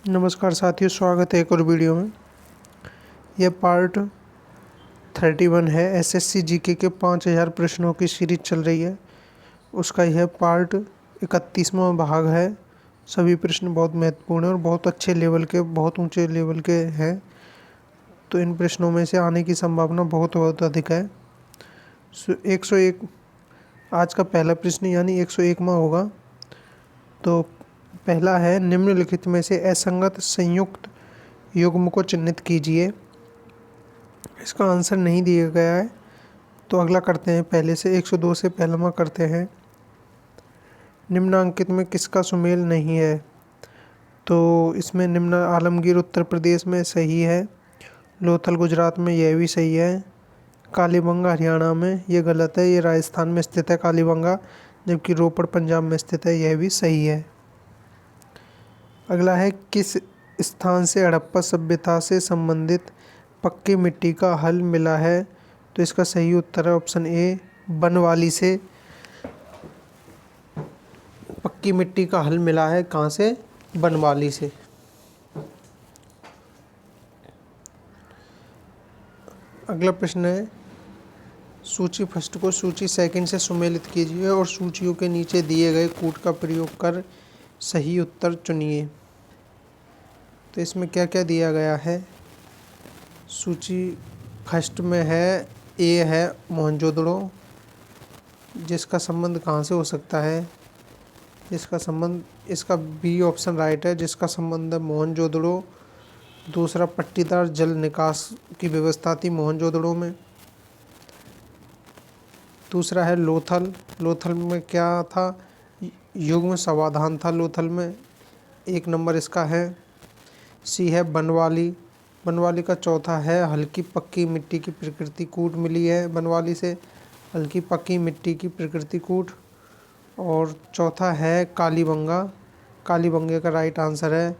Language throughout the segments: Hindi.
नमस्कार साथियों, स्वागत है एक और वीडियो में। यह पार्ट 31 है। एसएससी जीके के 5000 प्रश्नों की सीरीज चल रही है। उसका यह पार्ट 31वां भाग है। सभी प्रश्न बहुत महत्वपूर्ण हैं और बहुत अच्छे लेवल के, बहुत ऊंचे लेवल के हैं। तो इन प्रश्नों में से आने की संभावना बहुत अधिक है। 101 आज का पहला प्रश्न यानी 101वां होगा। तो पहला है, निम्नलिखित में से असंगत संयुक्त युग्म को चिह्नित कीजिए। इसका आंसर नहीं दिया गया है, तो अगला करते हैं। पहले से 102 से पहलवा करते हैं। निम्नांकित में किसका सुमेल नहीं है? तो इसमें निम्न आलमगीर उत्तर प्रदेश में सही है, लोथल गुजरात में यह भी सही है, कालीबंगा हरियाणा में ये गलत है, ये राजस्थान में स्थित है कालीबंगा, जबकि रोपड़ पंजाब में स्थित है, यह भी सही है। अगला है, किस स्थान से हड़प्पा सभ्यता से संबंधित पक्की मिट्टी का हल मिला है? तो इसका सही उत्तर है ऑप्शन ए, बनवाली से पक्की मिट्टी का हल मिला है। कहाँ से? बनवाली से। अगला प्रश्न है, सूची फर्स्ट को सूची सेकंड से सुमेलित कीजिए और सूचियों के नीचे दिए गए कूट का प्रयोग कर सही उत्तर चुनिए। तो इसमें क्या क्या दिया गया है? सूची फर्स्ट में है, ए है मोहनजोदड़ो, जिसका संबंध कहाँ से हो सकता है? जिसका संबंध, इसका बी ऑप्शन राइट है, जिसका संबंध है मोहनजोदड़ो। दूसरा, पट्टीदार जल निकास की व्यवस्था थी मोहनजोदड़ो में। दूसरा है लोथल, लोथल में क्या था? युग्म समाधान था लोथल में, 1 नंबर इसका है। सी है बनवाली, बनवाली का चौथा है हल्की पक्की मिट्टी की प्रकृति कूट मिली है बनवाली से, हल्की पक्की मिट्टी की प्रकृति कूट। और चौथा है कालीबंगा, कालीबंगे का राइट आंसर है,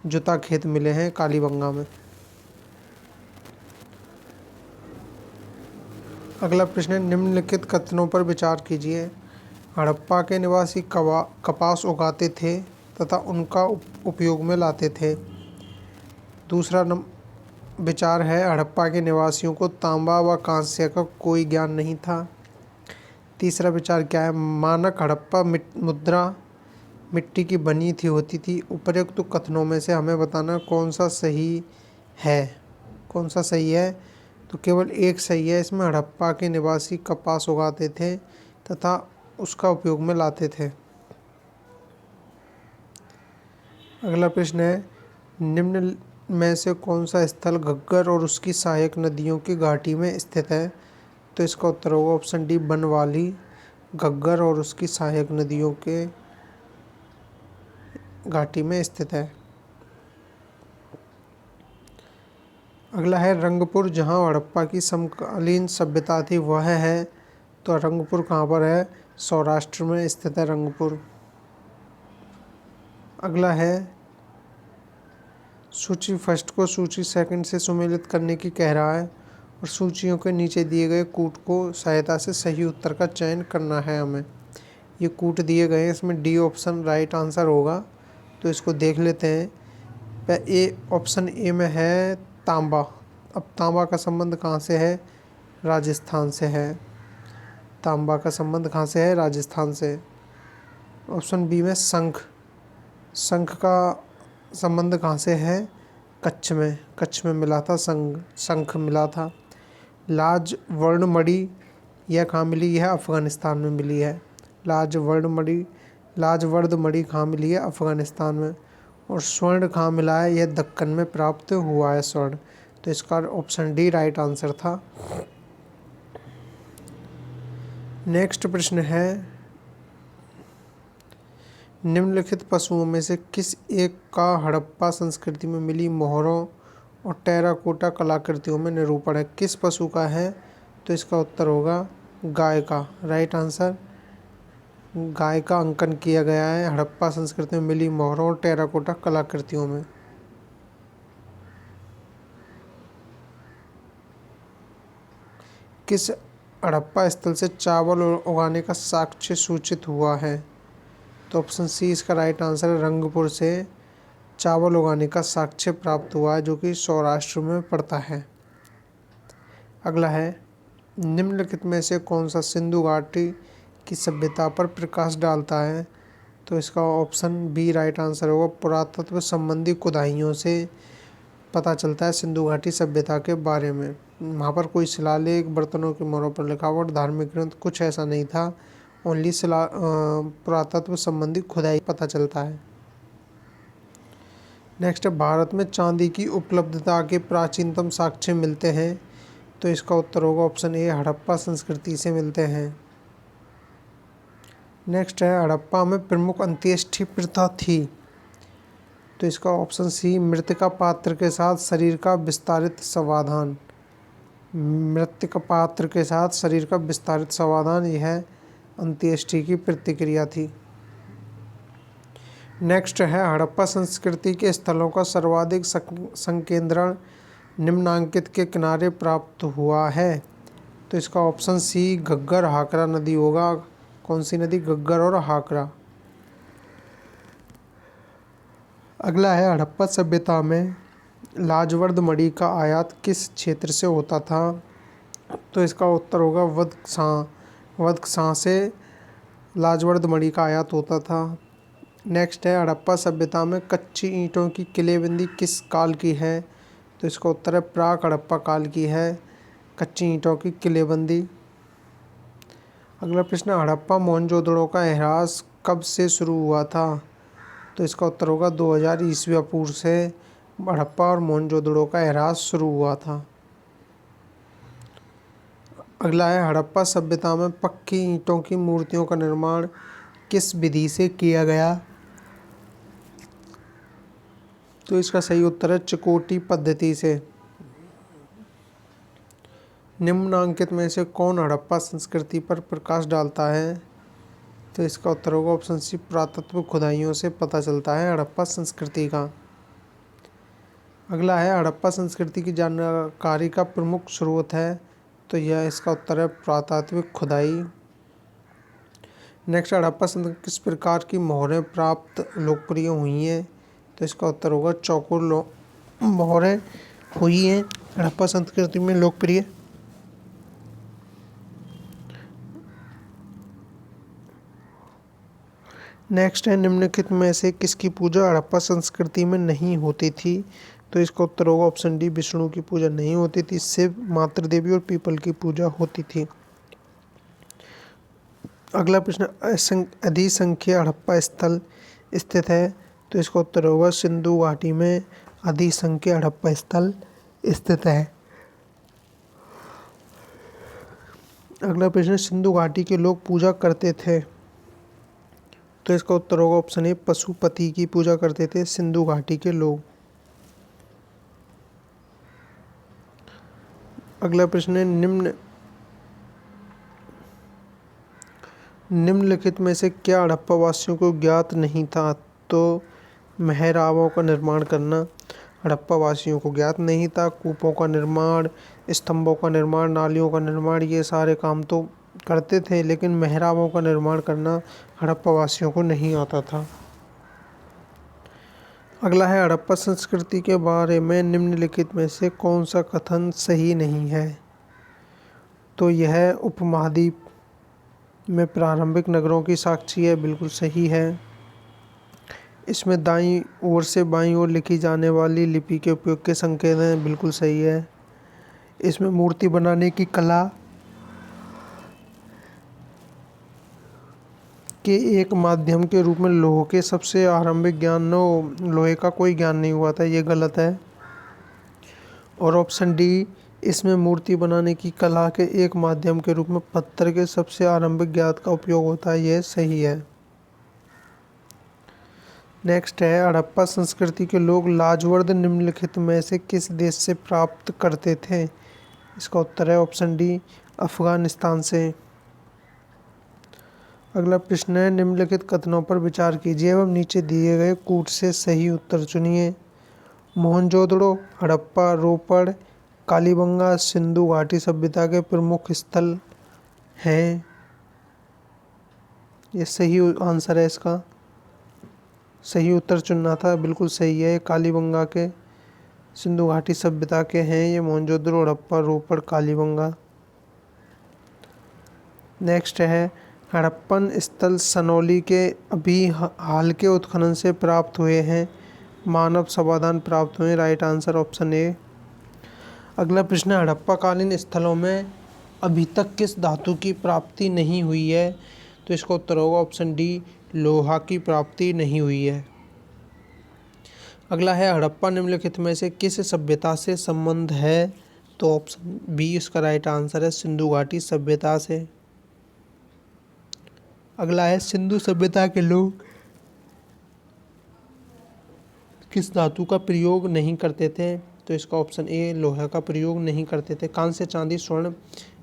जुता खेत मिले हैं कालीबंगा में। अगला प्रश्न है, निम्नलिखित कथनों पर विचार कीजिए। हड़प्पा के निवासी कपास उगाते थे तथा उनका उपयोग में लाते थे। दूसरा विचार है, हड़प्पा के निवासियों को तांबा व कांस्य का कोई ज्ञान नहीं था। तीसरा विचार क्या है? मानक हड़प्पा मुद्रा मिट्टी की बनी थी होती थी। उपर्युक्त कथनों में से हमें बताना कौन सा सही है। कौन सा सही है? तो केवल एक सही है इसमें, हड़प्पा के निवासी कपास उगाते थे तथा उसका उपयोग में लाते थे। अगला प्रश्न है, निम्न में से कौन सा स्थल घग्गर और उसकी सहायक नदियों की घाटी में स्थित है? तो इसका उत्तर होगा ऑप्शन डी, बनवाली घग्गर और उसकी सहायक नदियों के घाटी में स्थित है। अगला है, रंगपुर जहां हड़प्पा की समकालीन सभ्यता थी वह है। तो रंगपुर कहाँ पर है? सौराष्ट्र में स्थित है रंगपुर। अगला है, सूची फर्स्ट को सूची सेकंड से सुमेलित करने की कह रहा है और सूचियों के नीचे दिए गए कूट को सहायता से सही उत्तर का चयन करना है हमें। ये कूट दिए गए हैं, इसमें डी ऑप्शन राइट आंसर होगा। तो इसको देख लेते हैं। ए ऑप्शन ए में है तांबा। अब तांबा का संबंध कहाँ से है? राजस्थान से है। तांबा का संबंध कहाँ से है? राजस्थान से। ऑप्शन बी में शंख, शंख का संबंध कहाँ से है? कच्छ में, कच्छ में मिला था शंख मिला था। लाज वर्ण मणि यह कहाँ मिली? यह अफ़गानिस्तान में मिली है। लाज वर्ण मणि कहाँ मिली है? अफ़गानिस्तान में। और स्वर्ण कहाँ मिला है? यह दक्कन में प्राप्त हुआ है स्वर्ण। तो इसका ऑप्शन डी राइट आंसर था। नेक्स्ट प्रश्न है, निम्नलिखित पशुओं में से किस एक का हड़प्पा संस्कृति में मिली मोहरों और टेराकोटा कलाकृतियों में निरूपण है? किस पशु का है? तो इसका उत्तर होगा गाय का। राइट आंसर, गाय का अंकन किया गया है हड़प्पा संस्कृति में मिली मोहरों और टेराकोटा कलाकृतियों में। किस हड़प्पा स्थल से चावल उगाने का साक्ष्य सूचित हुआ है? तो ऑप्शन सी इसका राइट आंसर है, रंगपुर से चावल उगाने का साक्ष्य प्राप्त हुआ है, जो कि सौराष्ट्र में पड़ता है। अगला है, निम्नलिखित में से कौन सा सिंधु घाटी की सभ्यता पर प्रकाश डालता है? तो इसका ऑप्शन बी राइट आंसर होगा। पुरातत्व संबंधी खुदाइयों से पता चलता है सिंधु घाटी सभ्यता के बारे में। वहाँ पर कोई शिलालेख, बर्तनों की मोहरों पर लिखावट, धार्मिक ग्रंथ कुछ ऐसा नहीं था। ओनली पुरातत्व संबंधी खुदाई पता चलता है। नेक्स्ट है, भारत में चांदी की उपलब्धता के प्राचीनतम साक्ष्य मिलते हैं। तो इसका उत्तर होगा ऑप्शन ए, हड़प्पा संस्कृति से मिलते हैं। नेक्स्ट है, हड़प्पा में प्रमुख अंत्येष्टि प्रथा थी। तो इसका ऑप्शन सी, मृतिका पात्र के साथ शरीर का विस्तारित समाधान। मृतिका पात्र के साथ शरीर का विस्तारित समाधान, यह अंत्येष्टि की प्रतिक्रिया थी। नेक्स्ट है, हड़प्पा संस्कृति के स्थलों का सर्वाधिक संकेंद्रण निम्नांकित के किनारे प्राप्त हुआ है। तो इसका ऑप्शन सी, घग्गर हाकरा नदी होगा। कौन सी नदी? घग्गर और हाकरा। अगला है, हड़प्पा सभ्यता में लाजवर्द मणि का आयात किस क्षेत्र से होता था? तो इसका उत्तर होगा वदख्शां से लाजवर्द मणि का आयात होता था। नेक्स्ट है, हड़प्पा सभ्यता में कच्ची ईंटों की किलेबंदी किस काल की है? तो इसका उत्तर है प्राक हड़प्पा काल की है कच्ची ईंटों की किलेबंदी। अगला प्रश्न, हड़प्पा मोहनजोदड़ो का इतिहास कब से शुरू हुआ था? तो इसका उत्तर होगा 2000 ईस्वी पूर्व से हड़प्पा और मोहनजोदड़ो का इतिहास शुरू हुआ था। अगला है, हड़प्पा सभ्यता में पक्की ईंटों की मूर्तियों का निर्माण किस विधि से किया गया? तो इसका सही उत्तर है चिकोटी पद्धति से। निम्नांकित में से कौन हड़प्पा संस्कृति पर प्रकाश डालता है? तो इसका उत्तर होगा ऑप्शन सी, पुरातत्व खुदाइयों से पता चलता है हड़प्पा संस्कृति का। अगला है, हड़प्पा संस्कृति की जानकारी का प्रमुख स्रोत है। तो यह इसका उत्तर है पुरातात्विक खुदाई। नेक्स्ट, हड़प्पा संस्कृति किस प्रकार की मोहरें प्राप्त लोकप्रिय हुई हैं? तो इसका उत्तर होगा चौकोर मोहरें हुई हैं हड़प्पा संस्कृति में लोकप्रिय। नेक्स्ट है, निम्नलिखित में से किसकी पूजा हड़प्पा संस्कृति में नहीं होती थी? तो इसका उत्तर होगा ऑप्शन डी, विष्णु की पूजा नहीं होती थी, शिव, मातृ देवी और पीपल की पूजा होती थी। अगला प्रश्न, अधिसंख्य हड़प्पा स्थल स्थित है। तो इसका उत्तर होगा सिंधु घाटी में अधिसंख्य हड़प्पा स्थल स्थित है। अगला प्रश्न, सिंधु घाटी के लोग पूजा करते थे। तो इसका उत्तर होगा ऑप्शन ए, पशुपति की पूजा करते थे सिंधु घाटी के लोग। अगला प्रश्न है, निम्नलिखित में से क्या हड़प्पा वासियों को ज्ञात नहीं था? तो मेहराबों का निर्माण करना हड़प्पा वासियों को ज्ञात नहीं था। कूपों का निर्माण, स्तंभों का निर्माण, नालियों का निर्माण, ये सारे काम तो करते थे, लेकिन मेहराबों का निर्माण करना हड़प्पा वासियों को नहीं आता था। अगला है, हड़प्पा संस्कृति के बारे में निम्नलिखित में से कौन सा कथन सही नहीं है? तो यह उपमहाद्वीप में प्रारंभिक नगरों की साक्षी है, बिल्कुल सही है। इसमें दाईं ओर से बाईं ओर लिखी जाने वाली लिपि के उपयोग के संकेत हैं, बिल्कुल सही है। इसमें मूर्ति बनाने की कला के एक माध्यम के रूप में लोहे के सबसे आरंभिक ज्ञान लोहे का कोई ज्ञान नहीं हुआ था, ये गलत है। और ऑप्शन डी, इसमें मूर्ति बनाने की कला के एक माध्यम के रूप में पत्थर के सबसे आरंभिक ज्ञात का उपयोग होता है, यह सही है। नेक्स्ट है, हड़प्पा संस्कृति के लोग लाजवर्द निम्नलिखित में से किस देश से प्राप्त करते थे? इसका उत्तर है ऑप्शन डी, अफगानिस्तान से। अगला प्रश्न है, निम्नलिखित कथनों पर विचार कीजिए एवं नीचे दिए गए कूट से सही उत्तर चुनिए। मोहनजोदड़ो, हड़प्पा, रोपड़, कालीबंगा सिंधु घाटी सभ्यता के प्रमुख स्थल हैं। ये सही आंसर है इसका। सही उत्तर चुनना था। बिल्कुल सही है, कालीबंगा के सिंधु घाटी सभ्यता के हैं ये मोहनजोदड़ो, हड़प्पा, रोपड़, कालीबंगा। नेक्स्ट है हड़प्पन स्थल सनौली के अभी हाल के उत्खनन से प्राप्त हुए हैं, मानव समाधान प्राप्त हुए। Right answer option A. अगला प्रश्न है हड़प्पा कालीन स्थलों में अभी तक किस धातु की प्राप्ति नहीं हुई है? तो इसका उत्तर होगा ऑप्शन डी, लोहा की प्राप्ति नहीं हुई है। अगला है हड़प्पा निम्नलिखित में से किस सभ्यता से संबंध है? तो ऑप्शन बी इसका राइट आंसर है, सिंधु घाटी सभ्यता से। अगला है सिंधु सभ्यता के लोग किस धातु का प्रयोग नहीं करते थे? तो इसका ऑप्शन ए, लोहे का प्रयोग नहीं करते थे। कांस्य, चांदी, स्वर्ण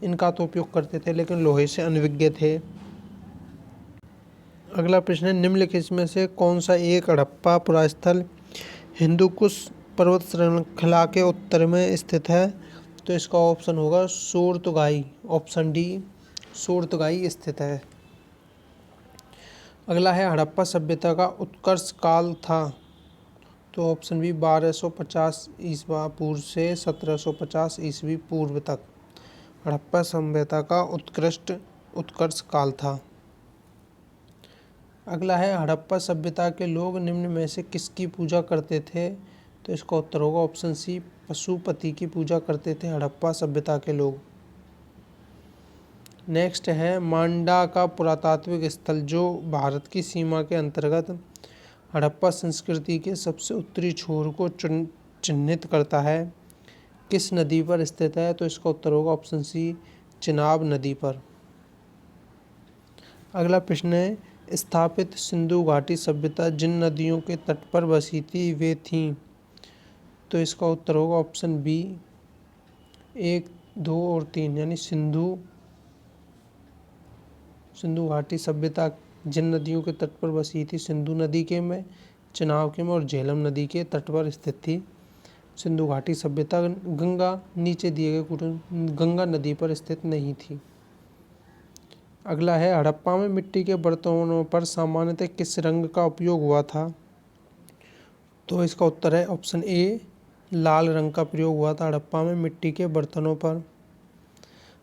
इनका तो उपयोग करते थे, लेकिन लोहे से अनभिज्ञ थे। अगला प्रश्न है निम्नलिखित में से कौन सा एक हड़प्पा पुरास्थल हिंदुकुश पर्वत श्रृंखला के उत्तर में स्थित है? तो इसका ऑप्शन होगा सोरतगाई, ऑप्शन डी, सोरतगाई स्थित है। अगला है हड़प्पा सभ्यता का उत्कर्ष काल था? तो ऑप्शन बी 1250 ईस्वी पूर्व से 1750 ईस्वी पूर्व तक हड़प्पा सभ्यता का उत्कर्ष काल था। अगला है हड़प्पा सभ्यता के लोग निम्न में से किसकी पूजा करते थे? तो इसका उत्तर होगा ऑप्शन सी, पशुपति की पूजा करते थे हड़प्पा सभ्यता के लोग। नेक्स्ट है मांडा का पुरातात्विक स्थल जो भारत की सीमा के अंतर्गत हड़प्पा संस्कृति के सबसे उत्तरी छोर को चिन्हित करता है, किस नदी पर स्थित है? तो इसका उत्तर होगा ऑप्शन सी, चिनाब नदी पर। अगला प्रश्न है स्थापित सिंधु घाटी सभ्यता जिन नदियों के तट पर बसी थी वे थीं? तो इसका उत्तर होगा ऑप्शन बी 1, 2 और 3, यानी सिंधु घाटी सभ्यता जिन नदियों के तट पर बसी थी, सिंधु नदी के में, चिनाब के में और झेलम नदी के तट पर स्थित थी। सिंधु घाटी सभ्यता गंगा नीचे दिए गए गंगा नदी पर स्थित नहीं थी। अगला है हड़प्पा में मिट्टी के बर्तनों पर सामान्यतः किस रंग का उपयोग हुआ था? तो इसका उत्तर है ऑप्शन ए, लाल रंग का प्रयोग हुआ था हड़प्पा में मिट्टी के बर्तनों पर।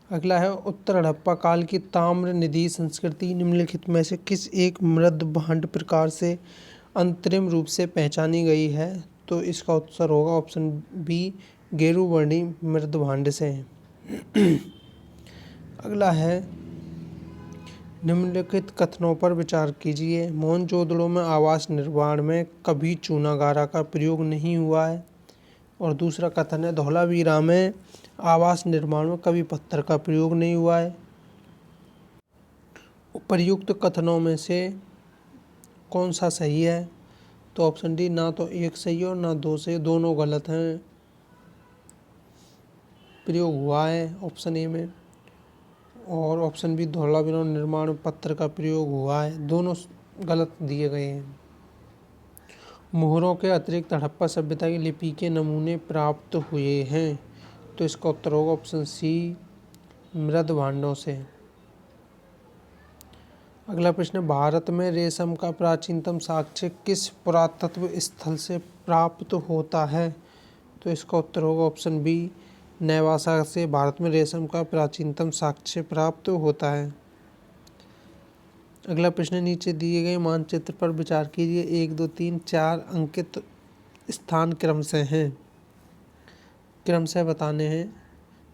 अगला है उत्तर हड़प्पा काल की ताम्र निधि संस्कृति निम्नलिखित में से किस एक मृद भांड प्रकार से अंतरिम रूप से पहचानी गई है? तो इसका उत्तर होगा ऑप्शन बी, गेरुवर्णी मृद भांड से। अगला है निम्नलिखित कथनों पर विचार कीजिए। मोहनजोदड़ो में आवास निर्माण में कभी चूनागारा का प्रयोग नहीं हुआ है। और दूसरा कथन है धौलावीरा में आवास निर्माण में कभी पत्थर का प्रयोग नहीं हुआ है। उपर्युक्त कथनों में से कौन सा सही है? तो ऑप्शन डी, ना तो एक सही और ना दो सही, दोनों गलत हैं। प्रयोग हुआ है ऑप्शन ए में, और ऑप्शन बी धौलावीरा निर्माण में पत्थर का प्रयोग हुआ है, दोनों गलत दिए गए हैं। मोहरों के अतिरिक्त हड़प्पा सभ्यता की लिपि के नमूने प्राप्त हुए हैं। तो इसका उत्तर होगा ऑप्शन सी, मृद भांडों से। अगला प्रश्न, भारत में रेशम का प्राचीनतम साक्ष्य किस पुरातत्व स्थल से प्राप्त होता है? तो इसका उत्तर होगा ऑप्शन बी, नेवासा से भारत में रेशम का प्राचीनतम साक्ष्य प्राप्त होता है। अगला प्रश्न, नीचे दिए गए मानचित्र पर विचार कीजिए। 1, 2, 3, 4 अंकित स्थान क्रमशः बताने हैं।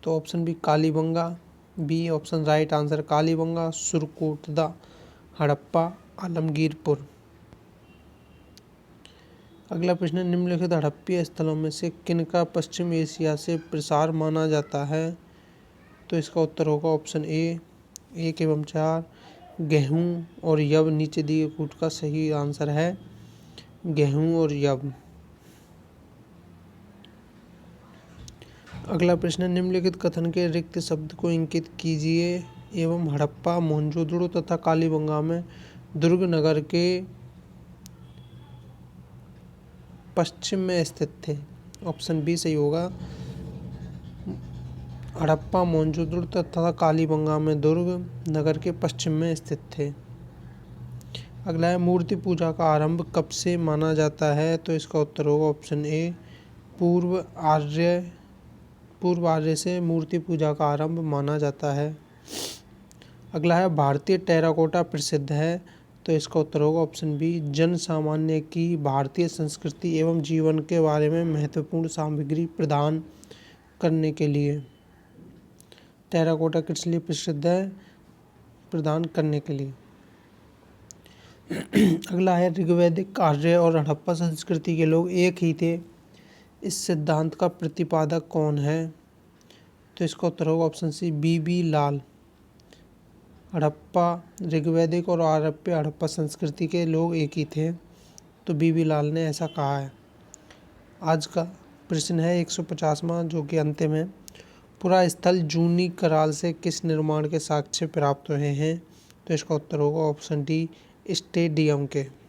तो option B Kalibanga, B option right answer Kalibanga, Surkotada, Harappa, Alamgirpur. अगला प्रश्न, निम्नलिखित हड़प्पीय स्थलों में से किनका पश्चिम एशिया से प्रसार माना जाता है? तो इसका उत्तर होगा ऑप्शन ए, 1 एवं 4, गेहूँ और यव नीचे दिए कूट का सही आंसर है गेहूँ और यव। अगला प्रश्न, निम्नलिखित कथन के रिक्त शब्द को इंकित कीजिए एवं हड़प्पा, मोहनजोदड़ो तथा कालीबंगा में दुर्ग नगर के पश्चिम में स्थित थे। ऑप्शन बी सही होगा, हड़प्पा, मोहनजोदड़ो तथा कालीबंगा में दुर्ग नगर के पश्चिम में स्थित थे। अगला है मूर्ति पूजा का आरंभ कब से माना जाता है? तो इसका उत्तर होगा ऑप्शन ए, पूर्व आर्य से मूर्ति पूजा का आरंभ माना जाता है। अगला है भारतीय टेराकोटा प्रसिद्ध है? तो इसका उत्तर होगा ऑप्शन बी, जन सामान्य की भारतीय संस्कृति एवं जीवन के बारे में महत्वपूर्ण सामग्री प्रदान करने के लिए। टेराकोटा किस लिए प्रसिद्ध है? प्रदान करने के लिए। अगला है ऋग्वैदिक, आर्य और हड़प्पा संस्कृति के लोग एक ही थे, इस सिद्धांत का प्रतिपादक कौन है? तो इसका उत्तर होगा ऑप्शन सी, बी लाल। ऋग्वैदिक और हड़प्पा संस्कृति के लोग एक ही थे, तो बी लाल ने ऐसा कहा है। आज का प्रश्न है 150वां, जो कि अंतिम है। पुरा स्थल जूनी कराल से किस निर्माण के साक्ष्य प्राप्त हुए हैं? तो इसका उत्तर होगा ऑप्शन डी, स्टेडियम के।